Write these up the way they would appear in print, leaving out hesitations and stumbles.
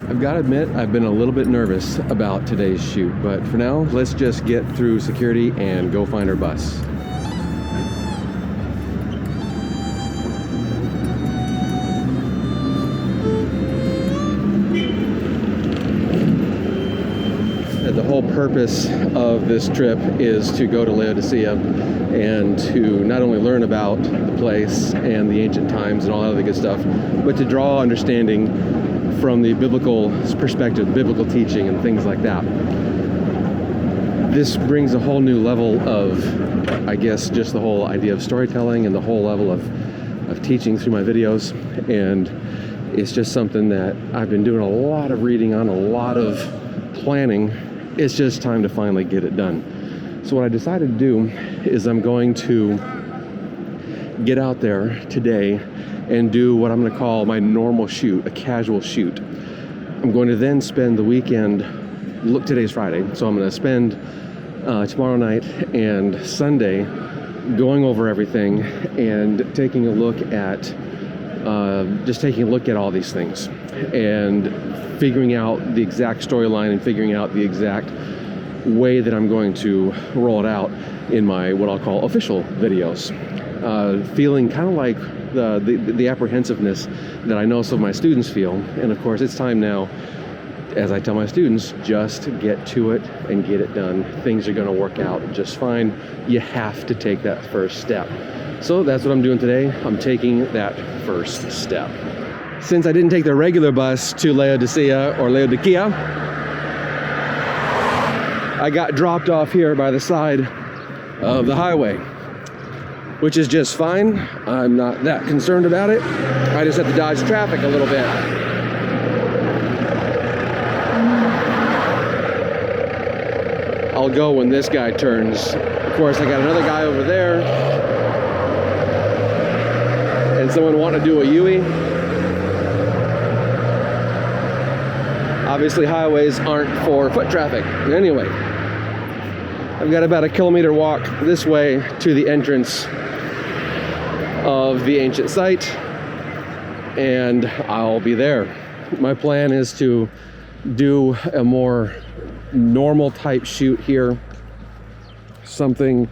I've got to admit, I've been a little bit nervous about today's shoot, but for now, let's just get through security and go find our bus. The whole purpose of this trip is to go to Laodicea and to not only learn about the place and the ancient times and all that other good stuff, but to draw understanding from the biblical perspective, biblical teaching and things like that. This brings a whole new level of, I guess, just the whole idea of storytelling and the whole level of teaching through my videos. And it's just something that I've been doing a lot of reading on, a lot of planning. It's just time to finally get it done. So what I decided to do is I'm going to get out there today and do what I'm going to call my normal shoot, a casual shoot. I'm going to then spend the weekend, today's Friday, so I'm going to spend tomorrow night and Sunday going over everything and taking a look at all these things and figuring out the exact storyline and figuring out the exact way that I'm going to roll it out in my what I'll call official videos. Feeling kind of like the apprehensiveness that I know some of my students feel. And of course, it's time now, as I tell my students, just get to it and get it done. Things are going to work out just fine. You have to take that first step. So that's what I'm doing today. I'm taking that first step. Since I didn't take the regular bus to Laodicea or Laodicea, I got dropped off here by the side of the highway, which is just fine. I'm not that concerned about it. I just have to dodge traffic a little bit. I'll go when this guy turns. Of course, I got another guy over there and someone wanting to do a U-turn. Obviously, highways aren't for foot traffic. Anyway, I've got about a kilometer walk this way to the entrance of the ancient site, and I'll be there. My plan is to do a more normal type shoot here, something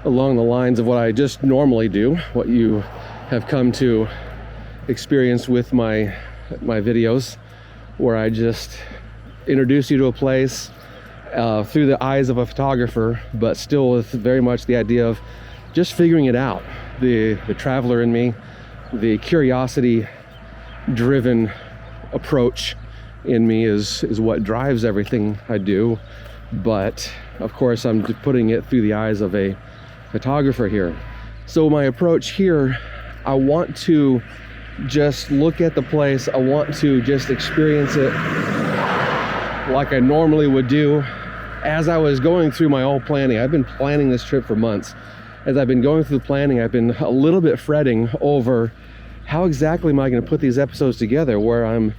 along the lines of what I just normally do, what you have come to experience with my videos, where I just introduce you to a place through the eyes of a photographer, but still with very much the idea of just figuring it out. The traveler in me, the curiosity-driven approach in me is what drives everything I do. But of course, I'm putting it through the eyes of a photographer here. So my approach here, I want to just look at the place. I want to just experience it like I normally would do. As I was going through my old planning, I've been planning this trip for months. As I've been going through the planning, I've been a little bit fretting over how exactly am I going to put these episodes together, where I'm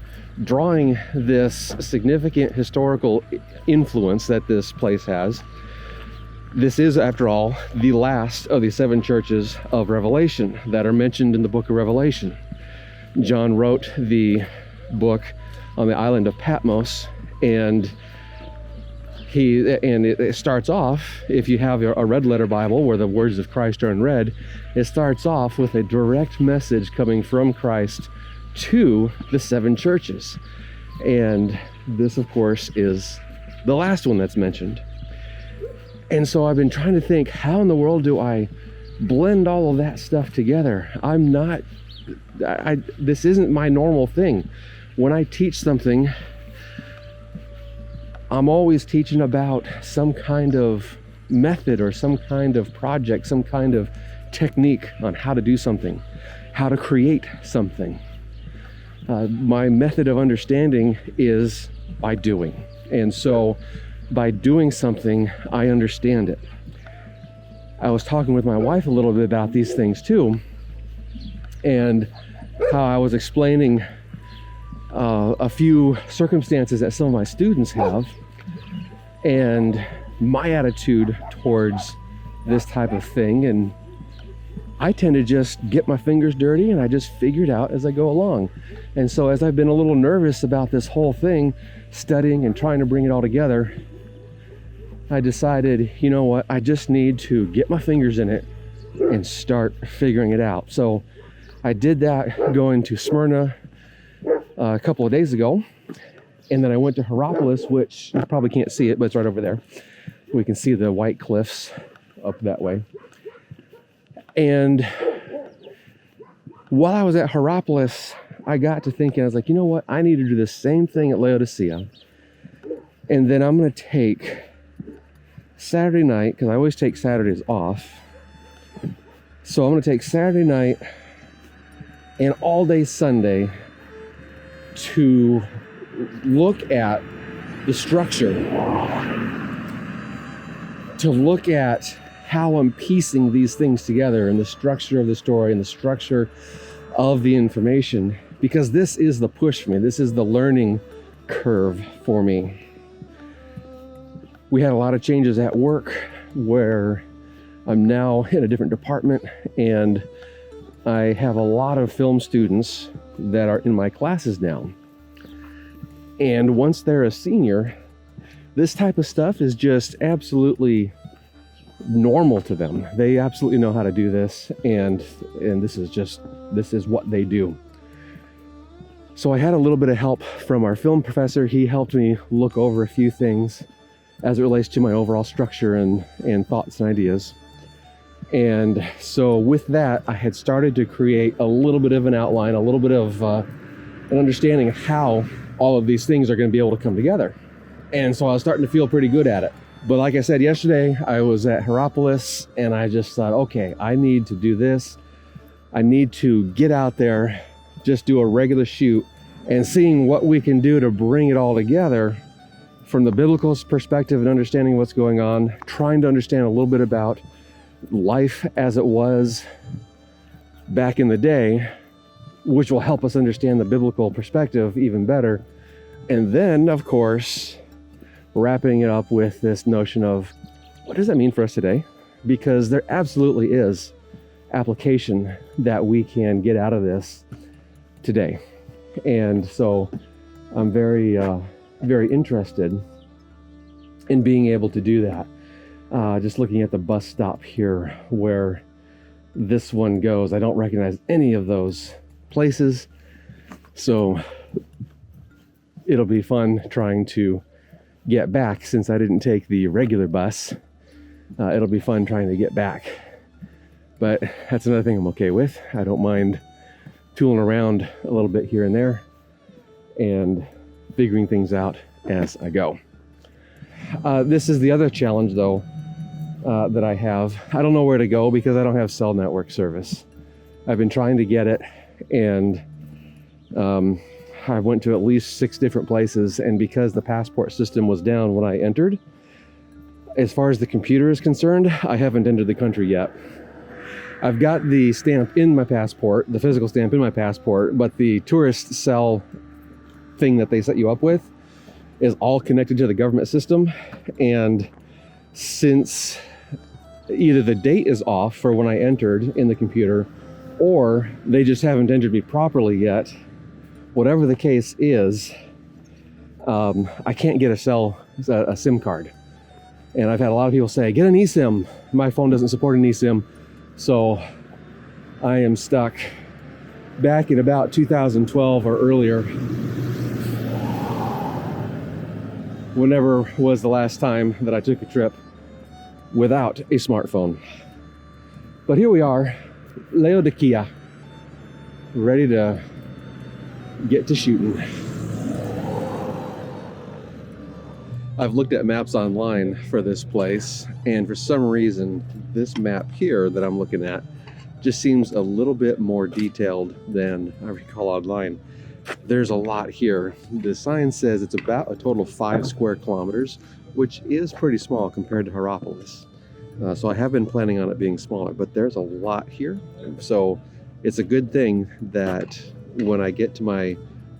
drawing this significant historical influence that this place has. This is, after all, the last of the 7 churches of Revelation that are mentioned in the book of Revelation. John wrote the book on the island of Patmos, and it starts off, if you have a red letter Bible where the words of Christ are in red, it starts off with a direct message coming from Christ to the 7 churches. And this, of course, is the last one that's mentioned. And so I've been trying to think, how in the world do I blend all of that stuff together? This isn't my normal thing. When I teach something, I'm always teaching about some kind of method or some kind of project, some kind of technique on how to do something, how to create something. My method of understanding is by doing. And so by doing something, I understand it. I was talking with my wife a little bit about these things too, and how I was explaining a few circumstances that some of my students have, and my attitude towards this type of thing. And I tend to just get my fingers dirty and I just figure it out as I go along. And so as I've been a little nervous about this whole thing, studying and trying to bring it all together, I decided, you know what, I just need to get my fingers in it and start figuring it out. So I did that going to Smyrna a couple of days ago. And then I went to Hierapolis, which you probably can't see it, but it's right over there. We can see the white cliffs up that way. And while I was at Hierapolis, I got to thinking, I was like, you know what? I need to do the same thing at Laodicea. And then I'm going to take Saturday night, because I always take Saturdays off. So I'm going to take Saturday night and all day Sunday to look at the structure, to look at how I'm piecing these things together and the structure of the story and the structure of the information, because this is the push for me. This is the learning curve for me. We had a lot of changes at work where I'm now in a different department, and I have a lot of film students that are in my classes now. And once they're a senior, this type of stuff is just absolutely normal to them. They absolutely know how to do this, and this is what they do. So I had a little bit of help from our film professor. He helped me look over a few things as it relates to my overall structure and thoughts and ideas. And so with that, I had started to create a little bit of an outline, a little bit of an understanding of how all of these things are going to be able to come together. And so I was starting to feel pretty good at it. But like I said yesterday, I was at Hierapolis and I just thought, okay, I need to do this. I need to get out there, just do a regular shoot, and seeing what we can do to bring it all together from the biblical perspective and understanding what's going on, trying to understand a little bit about life as it was back in the day, which will help us understand the biblical perspective even better. And then, of course, wrapping it up with this notion of what does that mean for us today? Because there absolutely is application that we can get out of this today. And so I'm very interested in being able to do that. Just looking at the bus stop here where this one goes, I don't recognize any of those places. So it'll be fun trying to get back since I didn't take the regular bus. It'll be fun trying to get back. But that's another thing I'm okay with. I don't mind tooling around a little bit here and there and figuring things out as I go. This is the other challenge though that I have. I don't know where to go because I don't have cell network service. I've been trying to get it, and I went to at least 6 different places, and because the passport system was down when I entered, as far as the computer is concerned, I haven't entered the country yet. I've got the stamp in my passport, the physical stamp in my passport, but the tourist cell thing that they set you up with is all connected to the government system. And since either the date is off for when I entered in the computer, or they just haven't entered me properly yet, whatever the case is, I can't get a SIM card. And I've had a lot of people say, get an eSIM. My phone doesn't support an eSIM. So I am stuck back in about 2012 or earlier. Whenever was the last time that I took a trip without a smartphone. But here we are, Laodicea, ready to get to shooting. I've looked at maps online for this place, and for some reason, this map here that I'm looking at just seems a little bit more detailed than I recall online. There's a lot here. The sign says it's about a total of 5 square kilometers, which is pretty small compared to Hierapolis. So I have been planning on it being smaller, but there's a lot here. So it's a good thing that when I get to my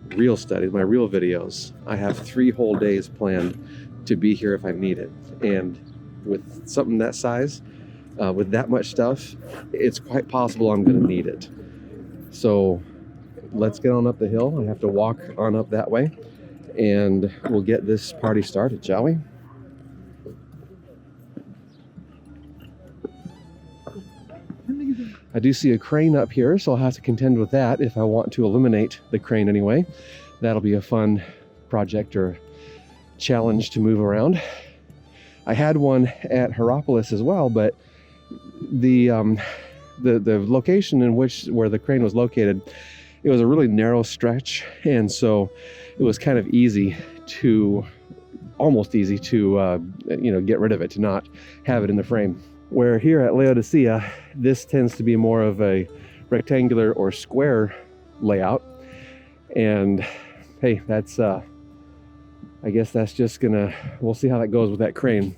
real studies, my real videos, I have 3 whole days planned to be here if I need it. And with something that size, with that much stuff, it's quite possible I'm going to need it. So let's get on up the hill. I have to walk on up that way, and we'll get this party started, shall we? I do see a crane up here, so I'll have to contend with that if I want to eliminate the crane anyway. That'll be a fun project or challenge to move around. I had one at Hierapolis as well, but the location in where the crane was located, it was a really narrow stretch, and so it was kind of almost easy to get rid of it, to not have it in the frame. Where here at Laodicea, this tends to be more of a rectangular or square layout, and hey, that's I guess that's just we'll see how that goes with that crane.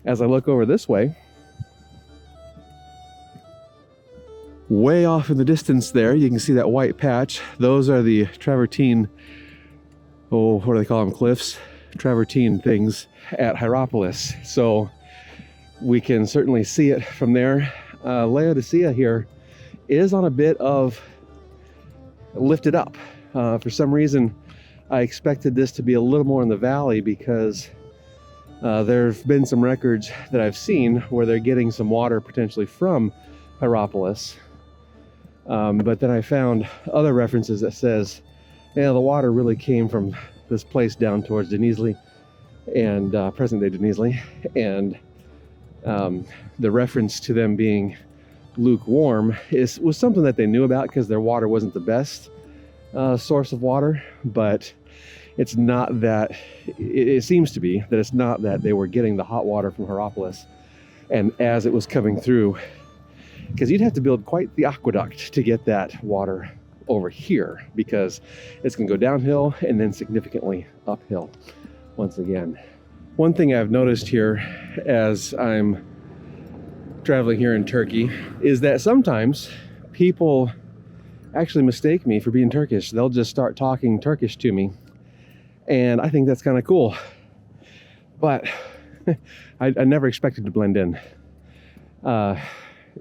As I look over this way, way off in the distance there, you can see that white patch. Those are the travertine, what do they call them, cliffs? Travertine things at Hierapolis. So we can certainly see it from there. Laodicea here is on a bit of lifted up. For some reason, I expected this to be a little more in the valley because there have been some records that I've seen where they're getting some water potentially from Hierapolis. But then I found other references that says, yeah, the water really came from this place down towards Denizli and present-day Denizli, and the reference to them being lukewarm was something that they knew about because their water wasn't the best source of water, but it's not that, it seems to be that it's not that they were getting the hot water from Hierapolis, and as it was coming through, because you'd have to build quite the aqueduct to get that water over here, because it's going to go downhill and then significantly uphill once again. One thing I've noticed here as I'm traveling here in Turkey is that sometimes people actually mistake me for being Turkish. They'll just start talking Turkish to me, and I think that's kind of cool. But I never expected to blend in.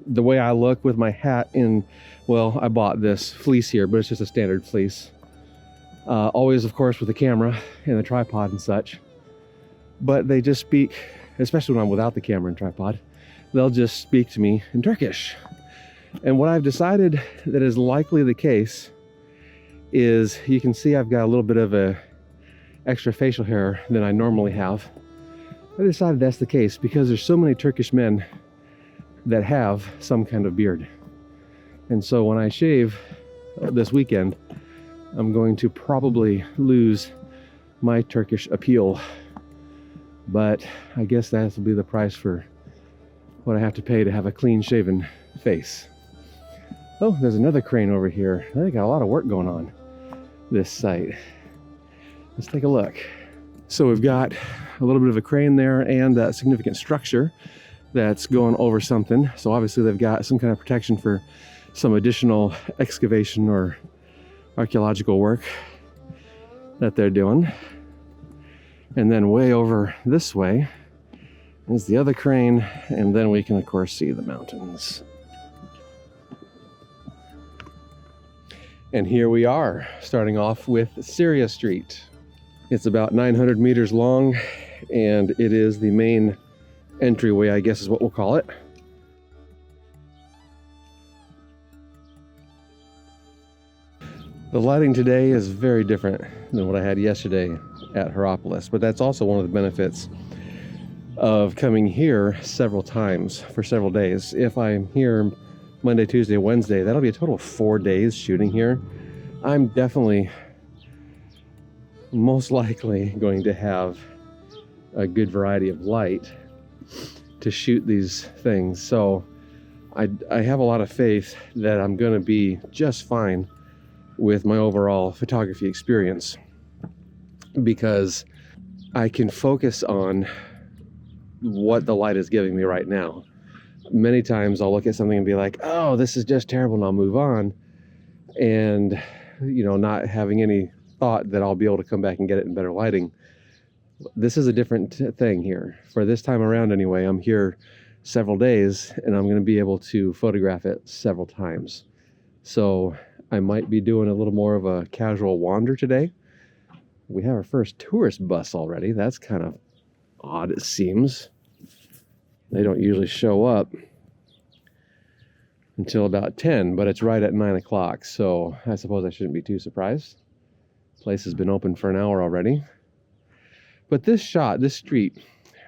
The way I look with my hat in, well, I bought this fleece here, but it's just a standard fleece. Always, of course, with the camera and the tripod and such. But they just speak, especially when I'm without the camera and tripod, they'll just speak to me in Turkish. And what I've decided that is likely the case is, you can see I've got a little bit of a extra facial hair than I normally have. I decided that's the case because there's so many Turkish men that have some kind of beard. And so when I shave this weekend, I'm going to probably lose my Turkish appeal. But I guess that will be the price for what I have to pay to have a clean shaven face. Oh, there's another crane over here. They got a lot of work going on this site. Let's take a look. So we've got a little bit of a crane there and a significant structure that's going over something. So obviously they've got some kind of protection for some additional excavation or archaeological work that they're doing. And then way over this way is the other crane, and then we can of course see the mountains. And here we are, starting off with Syria Street. It's about 900 meters long, and it is the main entryway, I guess is what we'll call it. The lighting today is very different than what I had yesterday at Hierapolis, but that's also one of the benefits of coming here several times for several days. If I'm here Monday, Tuesday, Wednesday, that'll be a total of 4 days shooting here. I'm definitely most likely going to have a good variety of light to shoot these things. So I have a lot of faith that I'm going to be just fine with my overall photography experience, because I can focus on what the light is giving me right now. Many times I'll look at something and be like, oh, this is just terrible, and I'll move on, and not having any thought that I'll be able to come back and get it in better lighting. This is a different thing here. For this time around anyway, I'm here several days, and I'm going to be able to photograph it several times. So I might be doing a little more of a casual wander today. We have our first tourist bus already. That's kind of odd, it seems. They don't usually show up until about 10, but it's right at 9 o'clock, so I suppose I shouldn't be too surprised. The place has been open for an hour already. But this street,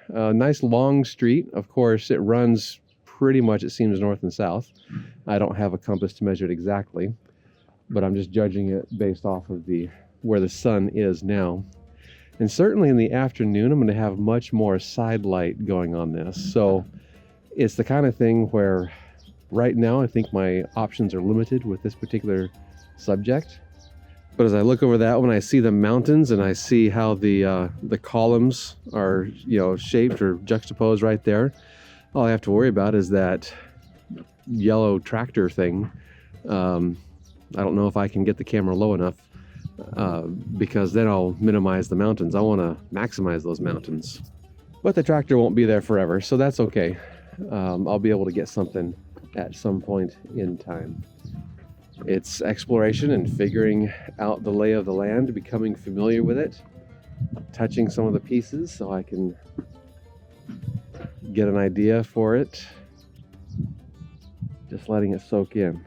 nice long street. Of course, it runs pretty much, it seems, north and south. I don't have a compass to measure it exactly, but I'm just judging it based off of where the sun is now. And certainly in the afternoon, I'm going to have much more side light going on this. So it's the kind of thing where right now I think my options are limited with this particular subject. But as I look over that one, I see the mountains and I see how the columns are, shaped or juxtaposed right there. All I have to worry about is that yellow tractor thing. I don't know if I can get the camera low enough because then I'll minimize the mountains. I want to maximize those mountains. But the tractor won't be there forever, so that's okay. I'll be able to get something at some point in time. It's exploration and figuring out the lay of the land, becoming familiar with it, touching some of the pieces so I can get an idea for it, just letting it soak in.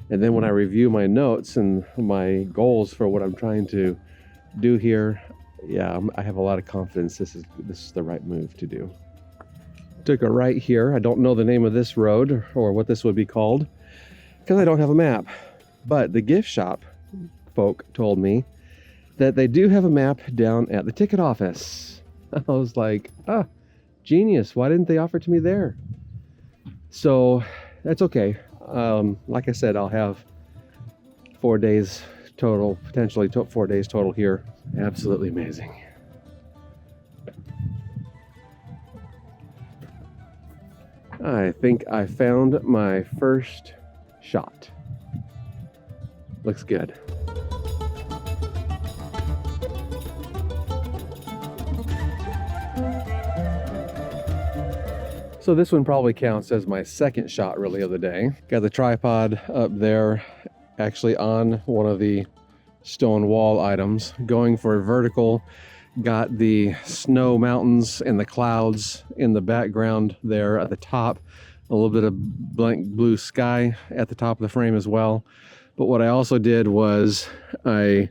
And then when I review my notes and my goals for what I'm trying to do here, I have a lot of confidence this is the right move to do. Took a right here. I don't know the name of this road or what this would be called because I don't have a map. But the gift shop folk told me that they do have a map down at the ticket office. I was like, genius. Why didn't they offer it to me there? So that's okay. Like I said, I'll have 4 days total, potentially 4 days total here. Absolutely amazing. I think I found my first shot. Looks good. So this one probably counts as my second shot really of the day. Got the tripod up there, actually on one of the stone wall items, going for vertical. Got the snow mountains and the clouds in the background there at the top. A little bit of blank blue sky at the top of the frame as well. But what I also did was I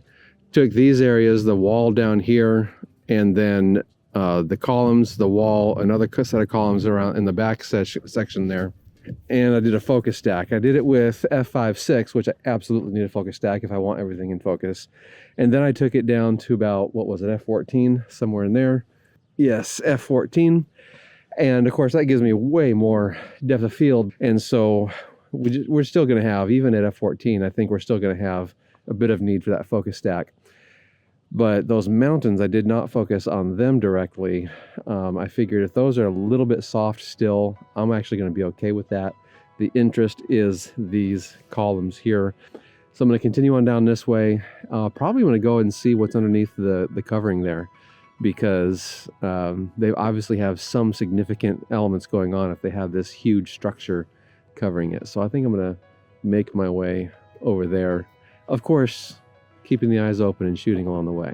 took these areas, the wall down here, and then the columns, the wall, another set of columns around in the back section there. And I did a focus stack. I did it with f5.6, which I absolutely need a focus stack if I want everything in focus. And then I took it down to about, what was it, f14, somewhere in there. Yes, f14. And of course that gives me way more depth of field. And so we're still going to have, even at f14, I think we're still going to have a bit of need for that focus stack. But those mountains, I did not focus on them directly. I figured if those are a little bit soft still, I'm actually going to be okay with that. The interest is these columns here. So I'm going to continue on down this way. Probably want to go and see what's underneath the covering there, because they obviously have some significant elements going on if they have this huge structure covering it. So I think I'm going to make my way over there. Of course, keeping the eyes open and shooting along the way.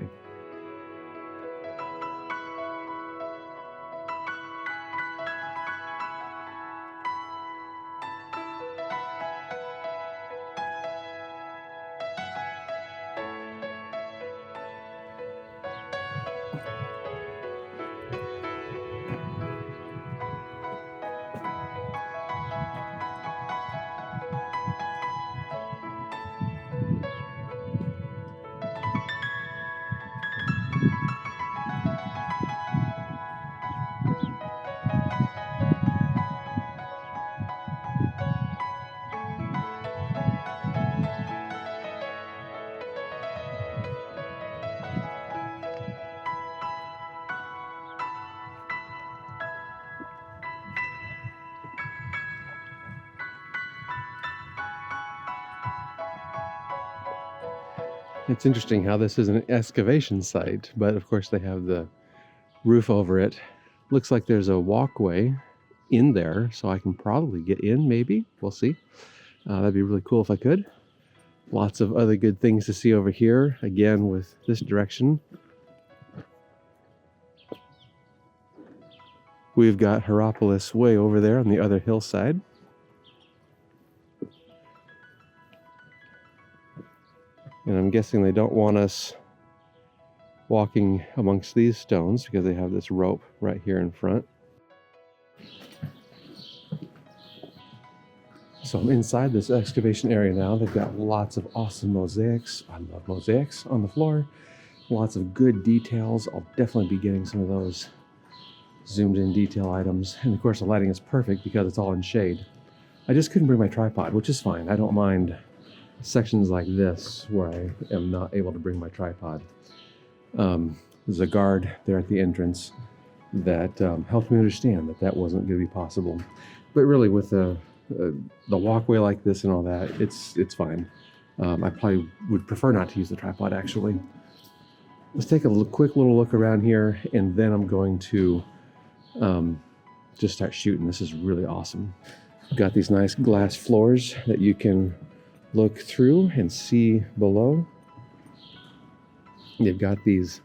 It's interesting how this is an excavation site, but of course they have the roof over it. Looks like there's a walkway in there, so I can probably get in, maybe. We'll see. That'd be really cool if I could. Lots of other good things to see over here, again, with this direction. We've got Hierapolis way over there on the other hillside. And I'm guessing they don't want us walking amongst these stones because they have this rope right here in front. So I'm inside this excavation area now. They've got lots of awesome mosaics. I love mosaics on the floor. Lots of good details. I'll definitely be getting some of those zoomed in detail items. And of course the lighting is perfect because it's all in shade. I just couldn't bring my tripod, which is fine. I don't mind sections like this where I am not able to bring my tripod. There's a guard there at the entrance that helped me understand that that wasn't going to be possible. But really with the walkway like this and all that, it's fine. I probably would prefer not to use the tripod, actually. Let's take a quick little look around here, and then I'm going to just start shooting. This is really awesome. Got these nice glass floors that you can look through and see below. You've got these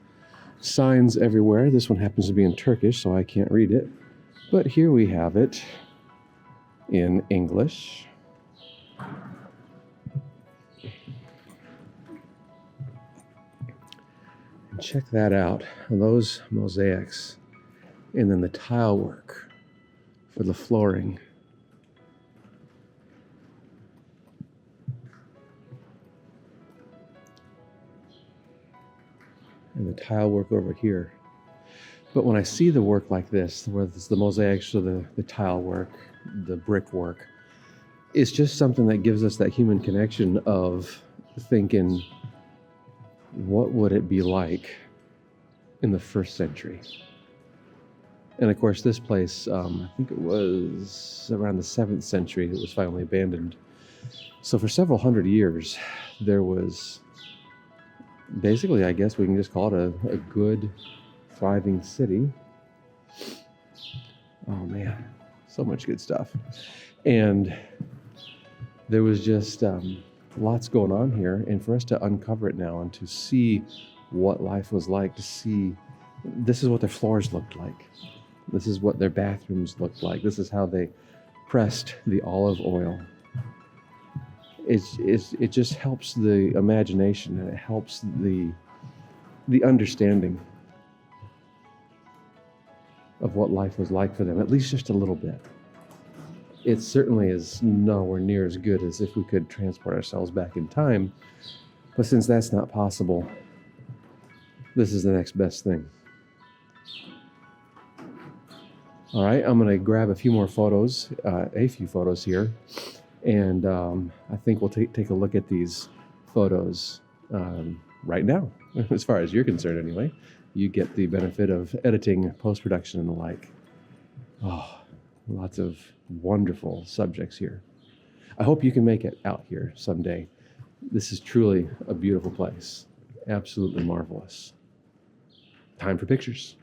signs everywhere. This one happens to be in Turkish, so I can't read it. But here we have it in English. And check that out. Those mosaics. And then the tile work for the flooring. And the tile work over here. But when I see the work like this, where it's the mosaics or the tile work, the brick work, it's just something that gives us that human connection of thinking, what would it be like in the first century? And of course, this place, I think it was around the 7th century, it was finally abandoned. So for several hundred years, there was basically, I guess we can just call it a good, thriving city. Oh man, so much good stuff. And there was just lots going on here. And for us to uncover it now and to see what life was like, to see this is what their floors looked like. This is what their bathrooms looked like. This is how they pressed the olive oil. It just helps the imagination, and it helps the understanding of what life was like for them, at least just a little bit. It certainly is nowhere near as good as if we could transport ourselves back in time, but since that's not possible, this is the next best thing. All right, I'm gonna grab a few photos here, and I think we'll take a look at these photos right now. As far as you're concerned anyway, you get the benefit of editing, post-production, and the like. Oh, lots of wonderful subjects here. I hope you can make it out here someday. This is truly a beautiful place. Absolutely marvelous. Time for pictures.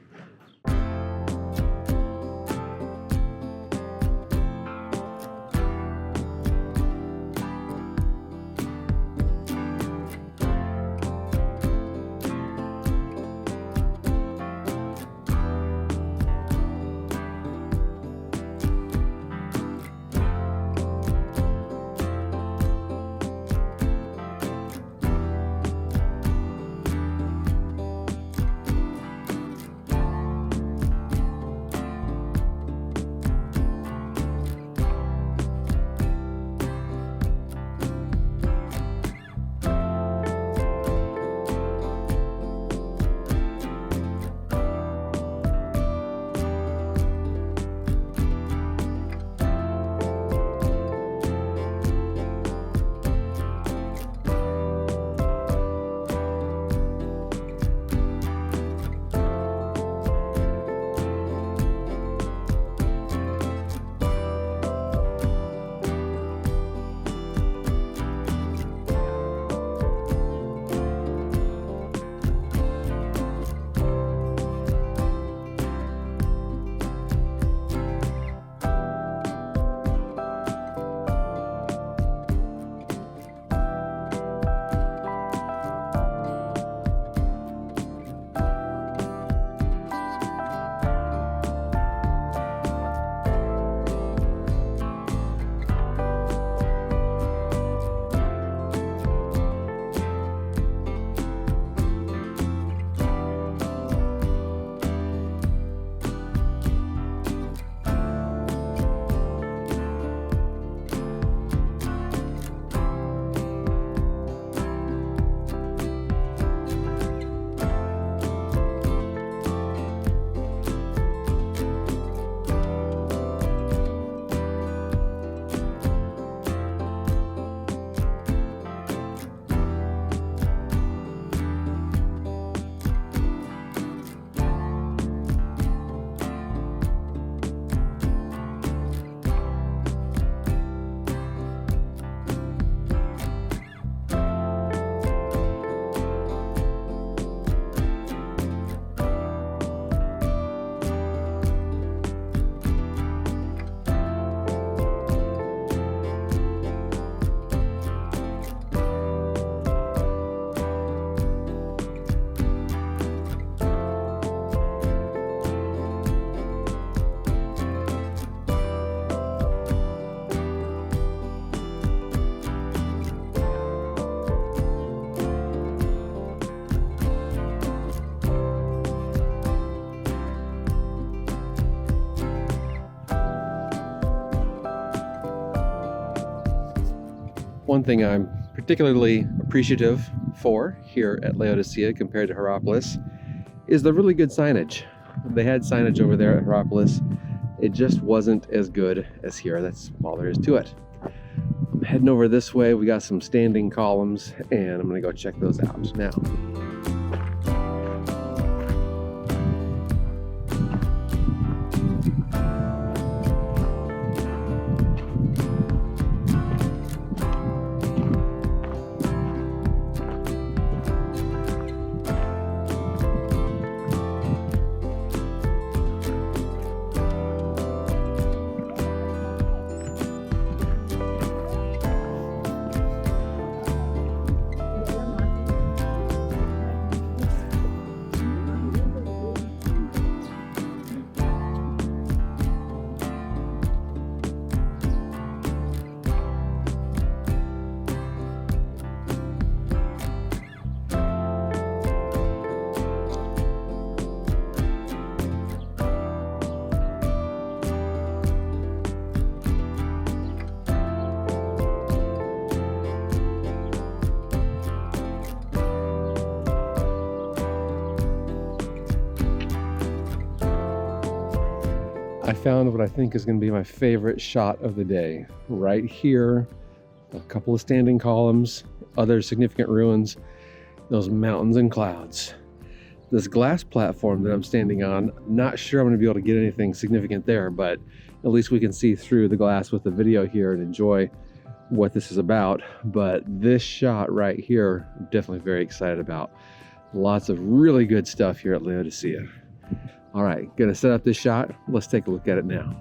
One thing I'm particularly appreciative for here at Laodicea compared to Hierapolis is the really good signage. They had signage over there at Hierapolis. It just wasn't as good as here. That's all there is to it. I'm heading over this way. We got some standing columns, and I'm gonna go check those out now. I found what I think is going to be my favorite shot of the day. Right here, a couple of standing columns, other significant ruins, those mountains and clouds. This glass platform that I'm standing on, not sure I'm going to be able to get anything significant there, but at least we can see through the glass with the video here and enjoy what this is about. But this shot right here, I'm definitely very excited about. Lots of really good stuff here at Laodicea. All right, gonna set up this shot. Let's take a look at it now.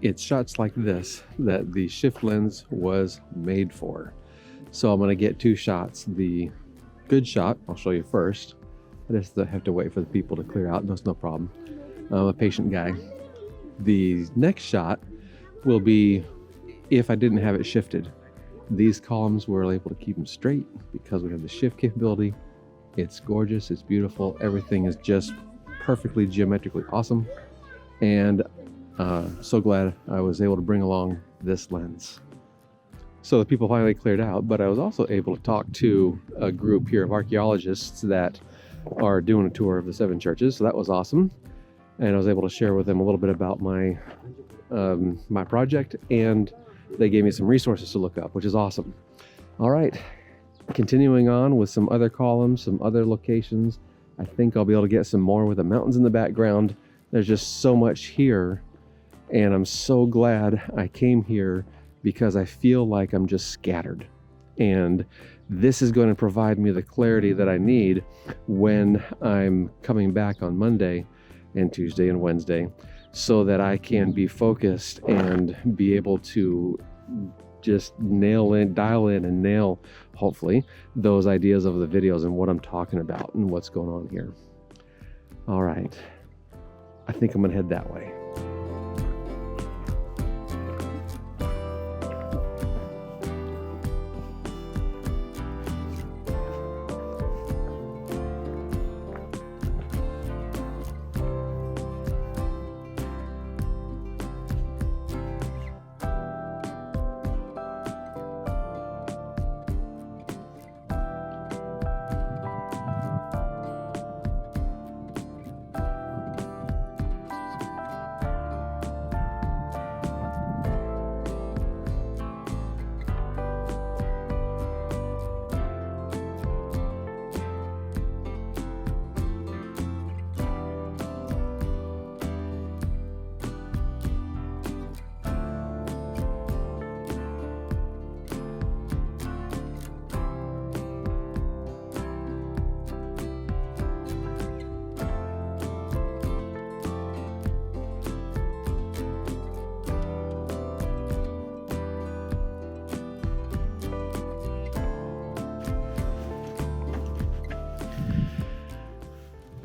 It's shots like this that the shift lens was made for. So I'm gonna get two shots. The good shot, I'll show you first. I just have to wait for the people to clear out. That's no problem. I'm a patient guy. The next shot will be if I didn't have it shifted. These columns were able to keep them straight because we have the shift capability. It's gorgeous, it's beautiful, everything is just perfectly geometrically awesome. And so glad I was able to bring along this lens. So the people finally cleared out, but I was also able to talk to a group here of archaeologists that are doing a tour of the 7 churches, so that was awesome. And I was able to share with them a little bit about my my project, and they gave me some resources to look up, which is awesome. All right, continuing on with some other columns, some other locations. I think I'll be able to get some more with the mountains in the background. There's just so much here, and I'm so glad I came here because I feel like I'm just scattered. And this is going to provide me the clarity that I need when I'm coming back on Monday and Tuesday and Wednesday, so that I can be focused and be able to just dial in and nail, hopefully, those ideas of the videos and what I'm talking about and what's going on here. All right, I think I'm gonna head that way.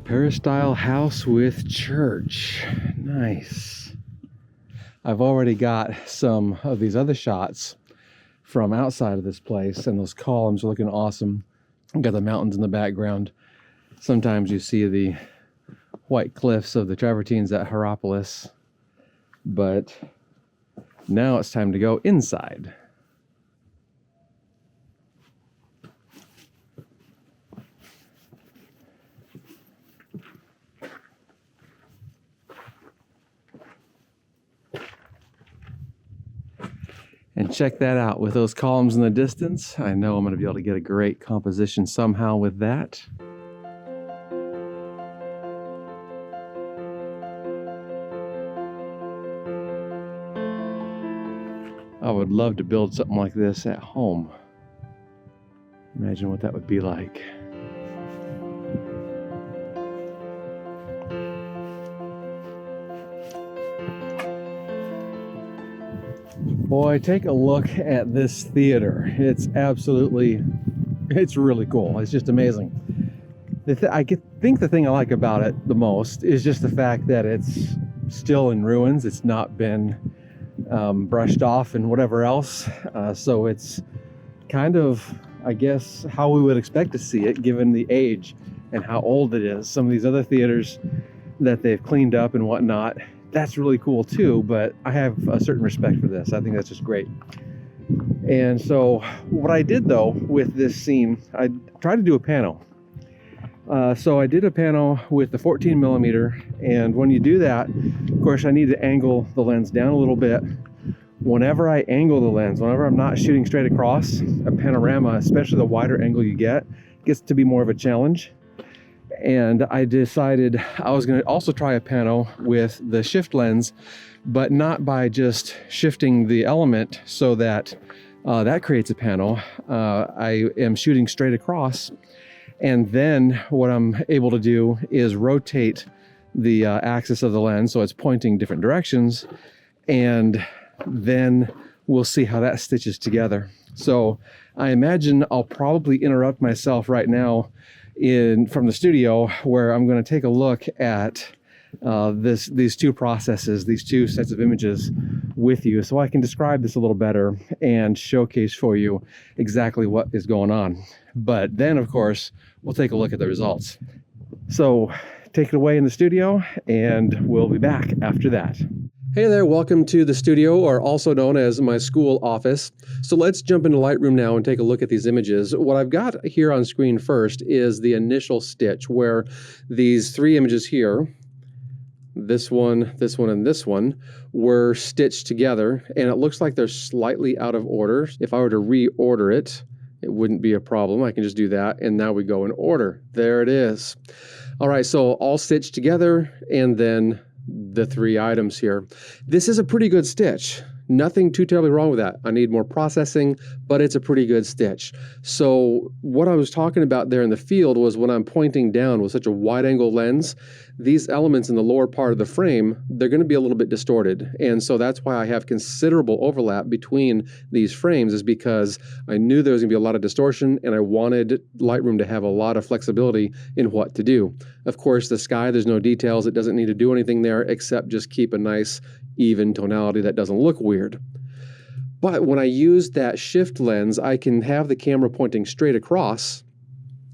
Peristyle House with church. Nice. I've already got some of these other shots from outside of this place, and those columns are looking awesome. Got the mountains in the background. Sometimes you see the white cliffs of the travertines at Hierapolis, but now it's time to go inside. And check that out, with those columns in the distance, I know I'm going to be able to get a great composition somehow with that. I would love to build something like this at home. Imagine what that would be like. Boy, take a look at this theater. It's really cool. It's just amazing. I think the thing I like about it the most is just the fact that it's still in ruins. It's not been brushed off and whatever else. So it's kind of, I guess, how we would expect to see it given the age and how old it is. Some of these other theaters that they've cleaned up and whatnot, that's really cool too, but I have a certain respect for this. I think that's just great. And so what I did though with this scene, I tried to do a pano. So I did a pano with the 14 millimeter, and when you do that, of course, I need to angle the lens down a little bit. Whenever I angle the lens, whenever I'm not shooting straight across, a panorama, especially the wider angle you get, gets to be more of a challenge. And I decided I was going to also try a pano with the shift lens, but not by just shifting the element so that that creates a pano. I am shooting straight across, and then what I'm able to do is rotate the axis of the lens so it's pointing different directions, and then we'll see how that stitches together. So I imagine I'll probably interrupt myself right now from the studio, where I'm going to take a look at these two processes, these two sets of images with you, so I can describe this a little better and showcase for you exactly what is going on. But then, of course, we'll take a look at the results. So take it away in the studio, and we'll be back after that. Hey there, welcome to the studio, or also known as my school office. So let's jump into Lightroom now and take a look at these images. What I've got here on screen first is the initial stitch, where these three images here, this one, and this one, were stitched together, and it looks like they're slightly out of order. If I were to reorder it, it wouldn't be a problem. I can just do that, and now we go in order. There it is. All right, so all stitched together, and then the three items here. This is a pretty good stitch. Nothing too terribly wrong with that. I need more processing, but it's a pretty good stitch. So what I was talking about there in the field was when I'm pointing down with such a wide angle lens, these elements in the lower part of the frame, they're going to be a little bit distorted. And so that's why I have considerable overlap between these frames, is because I knew there was going to be a lot of distortion, and I wanted Lightroom to have a lot of flexibility in what to do. Of course, the sky, there's no details. It doesn't need to do anything there except just keep a nice even tonality that doesn't look weird. But when I use that shift lens, I can have the camera pointing straight across,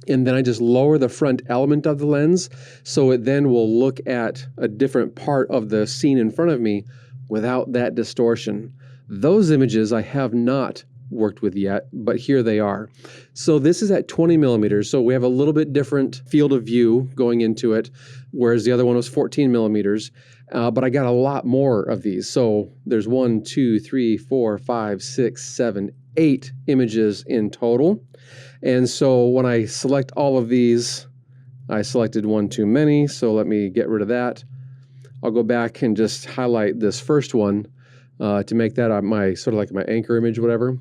and then I just lower the front element of the lens so it then will look at a different part of the scene in front of me without that distortion. Those images I have not worked with yet, but here they are. So this is at 20 millimeters, so we have a little bit different field of view going into it, whereas the other one was 14 millimeters. But I got a lot more of these. So there's 1, 2, 3, 4, 5, 6, 7, 8 images in total. And so when I select all of these, I selected one too many, so let me get rid of that. I'll go back and just highlight this first one to make that my sort of like my anchor image, whatever.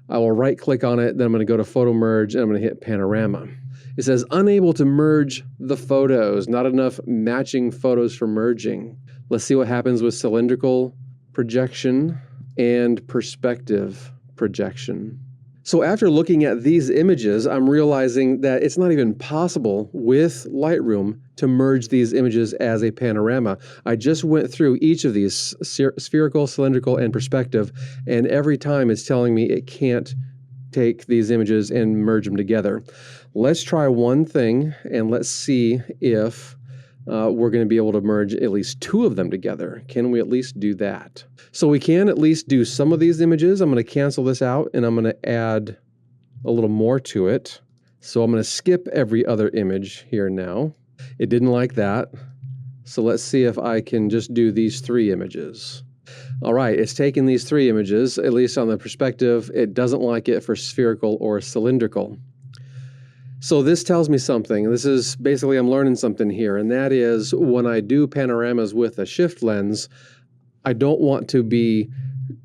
I will right click on it, then I'm going to go to photo merge, and I'm going to hit panorama. It says unable to merge the photos, not enough matching photos for merging. Let's see what happens with cylindrical projection and perspective projection. So after looking at these images, I'm realizing that it's not even possible with Lightroom to merge these images as a panorama. I just went through each of these, spherical, cylindrical, and perspective, and every time it's telling me it can't take these images and merge them together. Let's try one thing and let's see if we're going to be able to merge at least 2 of them together. Can we at least do that? So we can at least do some of these images. I'm going to cancel this out and I'm going to add a little more to it. So I'm going to skip every other image here now. It didn't like that. So let's see if I can just do these 3 images. All right, it's taken these 3 images, at least on the perspective. It doesn't like it for spherical or cylindrical. So this tells me something. This is basically, I'm learning something here, and that is when I do panoramas with a shift lens, I don't want to be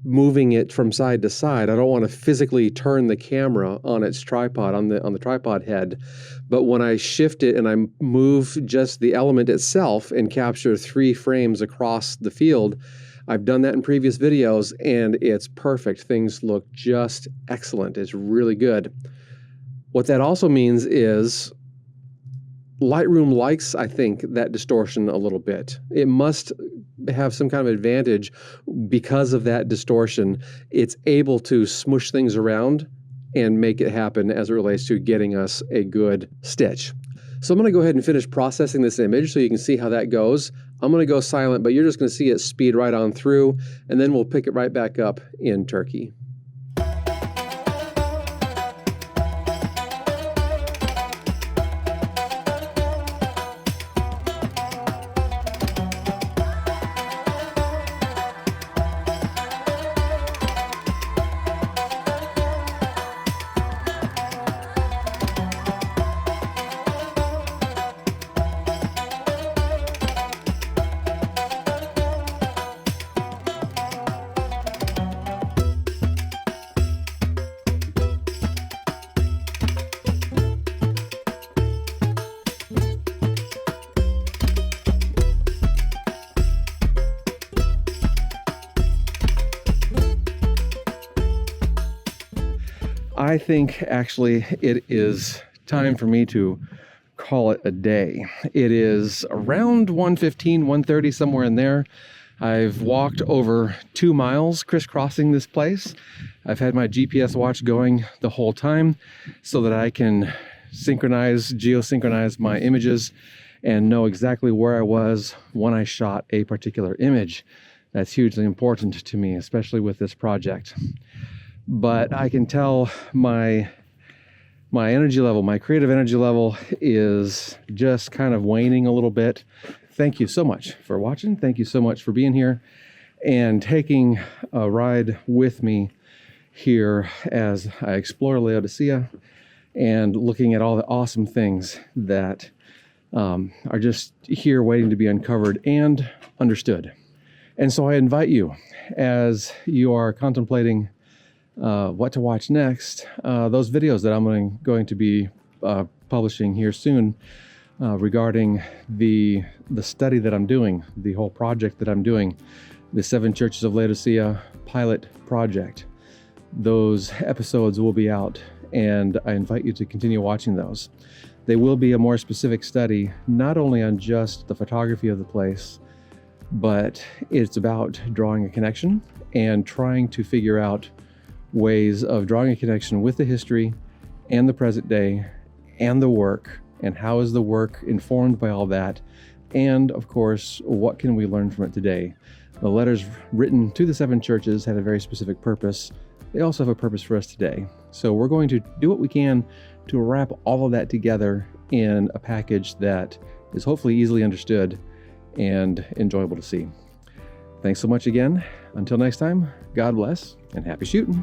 moving it from side to side. I don't want to physically turn the camera on its tripod, on the tripod head. But when I shift it and I move just the element itself and capture 3 frames across the field, I've done that in previous videos and it's perfect. Things look just excellent. It's really good. What that also means is Lightroom likes, I think, that distortion a little bit. It must have some kind of advantage because of that distortion. It's able to smush things around and make it happen as it relates to getting us a good stitch. So I'm going to go ahead and finish processing this image so you can see how that goes. I'm going to go silent, but you're just going to see it speed right on through, and then we'll pick it right back up in Turkey. I think actually it is time for me to call it a day. It is around 1:15, 1:30, somewhere in there. I've walked over 2 miles crisscrossing this place. I've had my GPS watch going the whole time so that I can geosynchronize my images and know exactly where I was when I shot a particular image. That's hugely important to me, especially with this project. But I can tell my energy level, my creative energy level is just kind of waning a little bit. Thank you so much for watching. Thank you so much for being here and taking a ride with me here as I explore Laodicea and looking at all the awesome things that are just here waiting to be uncovered and understood. And so I invite you, as you are contemplating what to watch next, those videos that I'm going to be publishing here soon regarding the study that I'm doing, the whole project that I'm doing, the 7 Churches of Laodicea pilot project. Those episodes will be out, and I invite you to continue watching those. They will be a more specific study, not only on just the photography of the place, but it's about drawing a connection and trying to figure out ways of drawing a connection with the history and the present day and the work, and how is the work informed by all that, and of course, what can we learn from it today. The letters written to the 7 churches had a very specific purpose. They also have a purpose for us today. So we're going to do what we can to wrap all of that together in a package that is hopefully easily understood and enjoyable to see. Thanks so much again. Until next time, God bless and happy shooting.